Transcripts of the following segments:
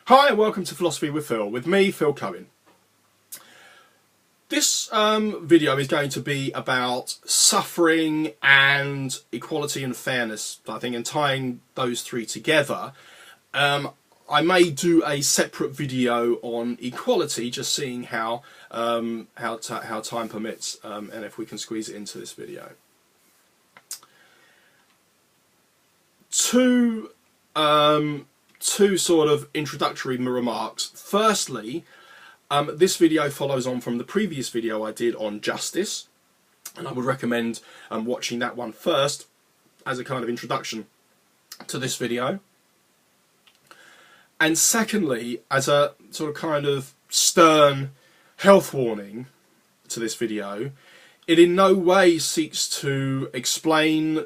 Hi and welcome to Philosophy with Phil, with me, Phil Cohen. This video is going to be about suffering and equality and fairness, I think, and tying those three together. I may do a separate video on equality, just seeing how time permits, and if we can squeeze it into this video. Two sort of introductory remarks. Firstly, this video follows on from the previous video I did on justice, and I would recommend watching that one first as a kind of introduction to this video. And secondly, as a sort of kind of stern health warning to this video, it in no way seeks to explain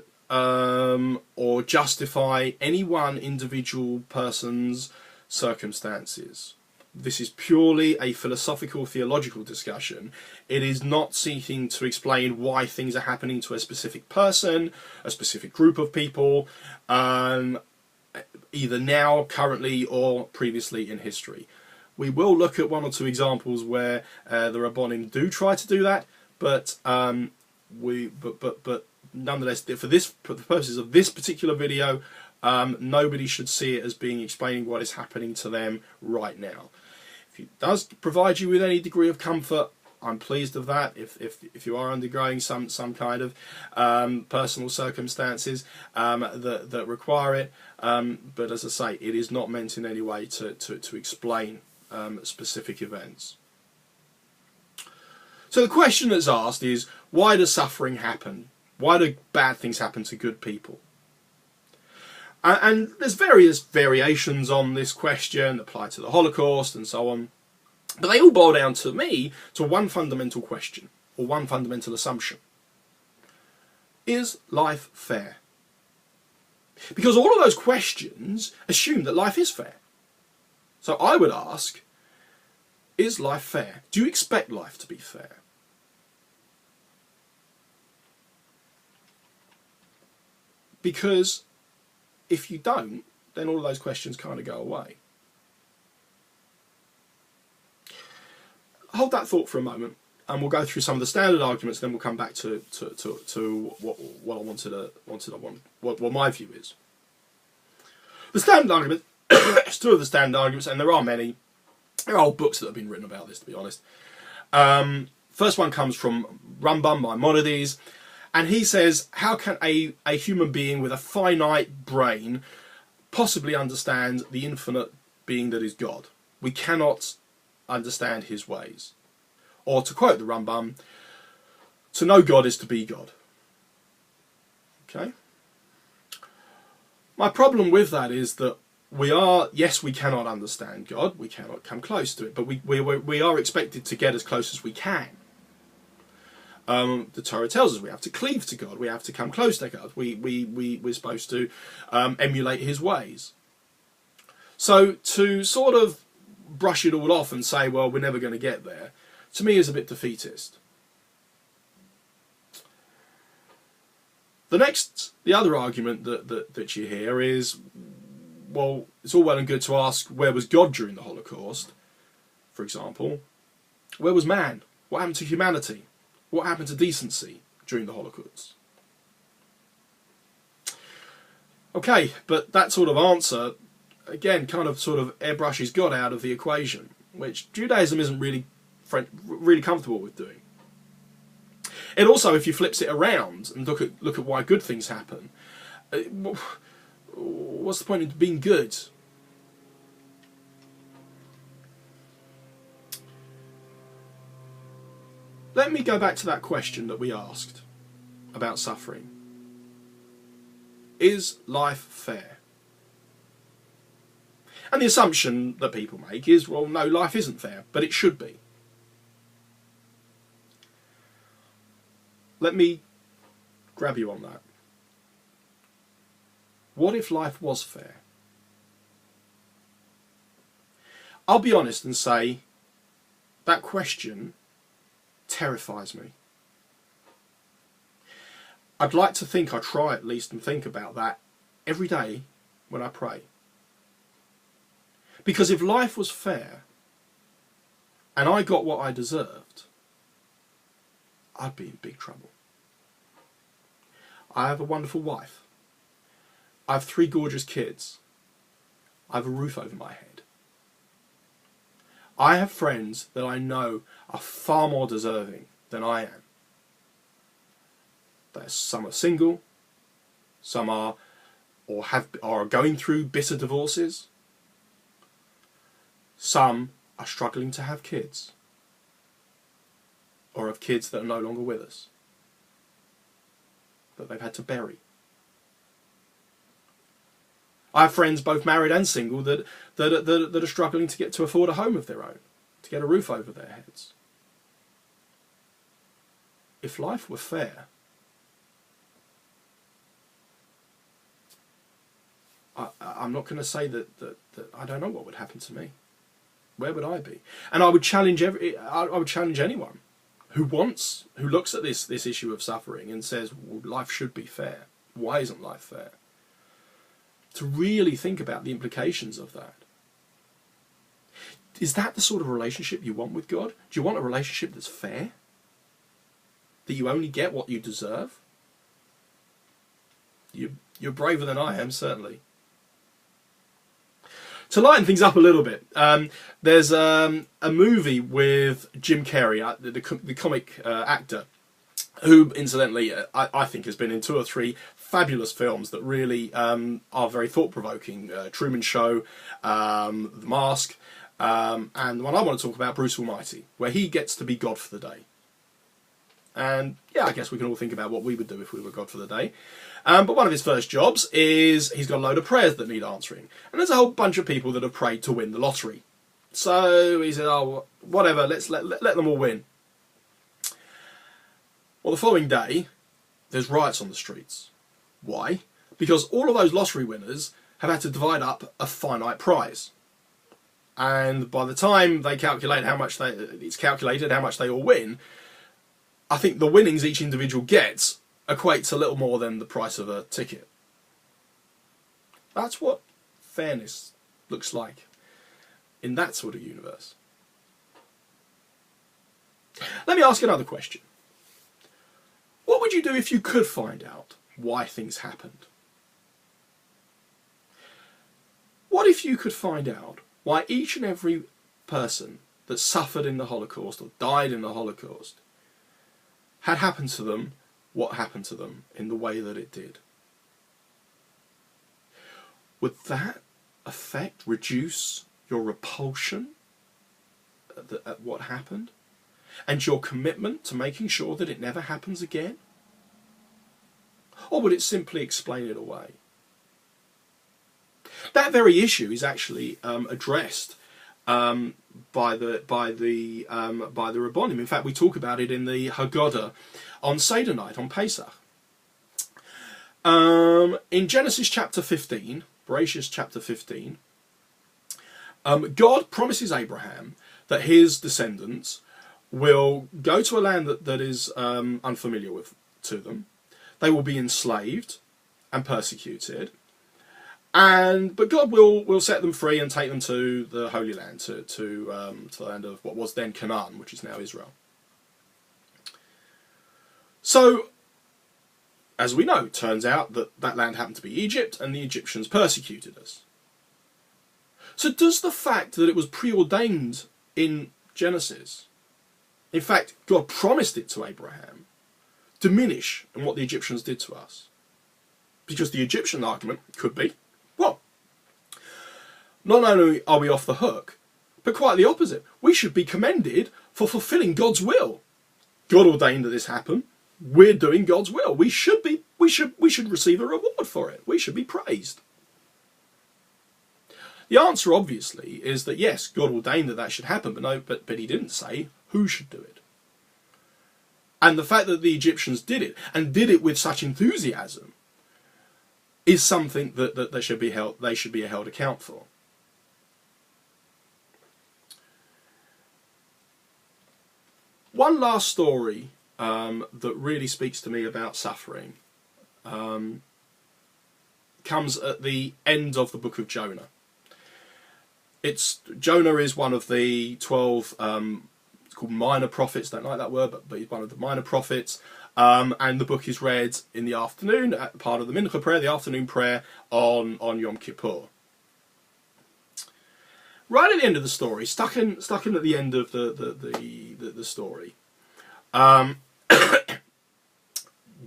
or justify any one individual person's circumstances. This is purely a philosophical, theological discussion. It is not seeking to explain why things are happening to a specific person, a specific group of people, either now, currently, or previously in history. We will look at one or two examples where the Rabbonim do try to do that, but nonetheless, for the purposes of this particular video, nobody should see it as being explaining what is happening to them right now. If it does provide you with any degree of comfort, I'm pleased of that. If you are undergoing some kind of personal circumstances that require it, but as I say, it is not meant in any way to explain specific events. So the question that's asked is, why does suffering happen? Why do bad things happen to good people? And there's various variations on this question, apply to the Holocaust and so on. But they all boil down, to me, to one fundamental question, or one fundamental assumption. Is life fair? Because all of those questions assume that life is fair. So I would ask, is life fair? Do you expect life to be fair? Because if you don't, then all of those questions kind of go away. Hold that thought for a moment, and we'll go through some of the standard arguments. Then we'll come back to what I what my view is. The standard argument, it's two of the standard arguments, and there are many. There are old books that have been written about this, to be honest. First one comes from Rambam, Maimonides. And he says, how can a human being with a finite brain possibly understand the infinite being that is God? We cannot understand his ways. Or to quote the Rambam, to know God is to be God. Okay? My problem with that is that yes, we cannot understand God, we cannot come close to it, but we are expected to get as close as we can. The Torah tells us we have to cleave to God, we have to come close to God, we're supposed to emulate his ways. So to sort of brush it all off and say, well, we're never going to get there, to me is a bit defeatist. The other argument that you hear is, well, it's all well and good to ask, where was God during the Holocaust, for example? Where was man? What happened to humanity? What happened to decency during the Holocaust? Okay, but that sort of answer, again, kind of sort of airbrushes God out of the equation, which Judaism isn't really comfortable with doing. It also, if you flips it around and look at why good things happen, what's the point of being good? Let me go back to that question that we asked about suffering. Is life fair? And the assumption that people make is, well, no, life isn't fair, but it should be. Let me grab you on that. What if life was fair? I'll be honest and say that question terrifies me. I'd like to think I try at least and think about that every day when I pray. Because if life was fair and I got what I deserved, I'd be in big trouble. I have a wonderful wife. I have 3 gorgeous kids. I have a roof over my head. I have friends that I know are far more deserving than I am. Some are single, some are are going through bitter divorces. Some are struggling to have kids, or have kids that are no longer with us, that they've had to bury. I have friends, both married and single, that are struggling to afford a home of their own, to get a roof over their heads. If life were fair, I'm not going to say that I don't know what would happen to me. Where would I be? And I would challenge anyone who looks at this issue of suffering and says, well, life should be fair. Why isn't life fair? To really think about the implications of that. Is that the sort of relationship you want with God? Do you want a relationship that's fair? That you only get what you deserve? You're braver than I am, certainly. To lighten things up a little bit, there's a movie with Jim Carrey, the comic actor, who, incidentally, I think has been in 2 or 3 fabulous films that really are very thought-provoking. Truman Show, The Mask, and the one I want to talk about, Bruce Almighty, where he gets to be God for the day. And yeah, I guess we can all think about what we would do if we were God for the day. But one of his first jobs is he's got a load of prayers that need answering. And there's a whole bunch of people that have prayed to win the lottery. So he said, oh, whatever, let's let them all win. Well, the following day, there's riots on the streets. Why? Because all of those lottery winners have had to divide up a finite prize. And by the time they calculate it's calculated how much they all win, I think the winnings each individual gets equates a little more than the price of a ticket. That's what fairness looks like in that sort of universe. Let me ask another question. What would you do if you could find out why things happened? What if you could find out why each and every person that suffered in the Holocaust or died in the Holocaust had happened to them what happened to them in the way that it did? Would that reduce your repulsion at what happened and your commitment to making sure that it never happens again? Or would it simply explain it away? That very issue is actually addressed by the Rabbonim. In fact, we talk about it in the Haggadah on Seder night, on Pesach. In Genesis chapter 15, Bereshit chapter 15, God promises Abraham that his descendants will go to a land that is unfamiliar to them. They will be enslaved and persecuted. But God will set them free and take them to the Holy Land, to the land of what was then Canaan, which is now Israel. So, as we know, it turns out that land happened to be Egypt, and the Egyptians persecuted us. So does the fact that it was preordained in Genesis, in fact, God promised it to Abraham, diminish in what the Egyptians did to us? Because the Egyptian argument could be, well, not only are we off the hook, but quite the opposite. We should be commended for fulfilling God's will. God ordained that this happen. We're doing God's will. We should receive a reward for it. We should be praised. The answer, obviously, is that yes, God ordained that should happen, but He didn't say who should do it. And the fact that the Egyptians did it, and did it with such enthusiasm, is something that they should be held account for. One last story that really speaks to me about suffering comes at the end of the book of Jonah. Jonah is one of the 12. It's called minor prophets. Don't like that word, but he's one of the minor prophets. And the book is read in the afternoon, at part of the Mincha prayer, the afternoon prayer on Yom Kippur. Right at the end of the story, stuck in at the end of the story,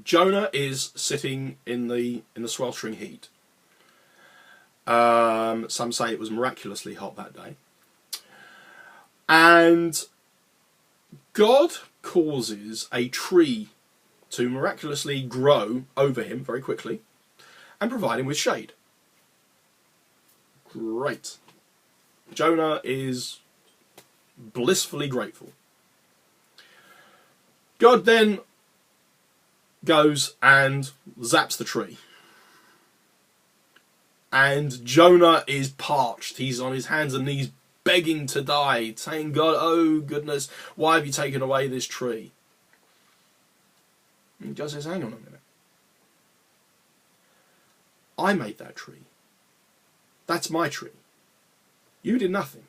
Jonah is sitting in the sweltering heat. Some say it was miraculously hot that day, and God causes a tree to miraculously grow over him very quickly and provide him with shade. Great. Jonah is blissfully grateful. God then goes and zaps the tree. And Jonah is parched. He's on his hands and knees begging to die, saying, God, oh goodness, why have you taken away this tree? And God says, hang on a minute. I made that tree. That's my tree. You did nothing.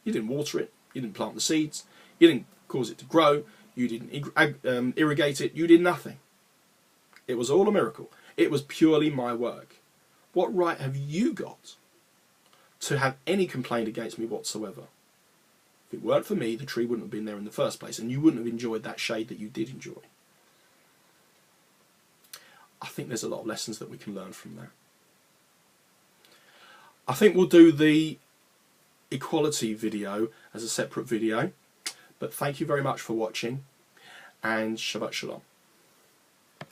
You didn't water it. You didn't plant the seeds. You didn't cause it to grow. You didn't irrigate it. You did nothing. It was all a miracle. It was purely my work. What right have you got to have any complaint against me whatsoever? If it weren't for me, the tree wouldn't have been there in the first place, and you wouldn't have enjoyed that shade that you did enjoy. I think there's a lot of lessons that we can learn from that. I think we'll do the equality video as a separate video, but thank you very much for watching, and Shabbat Shalom.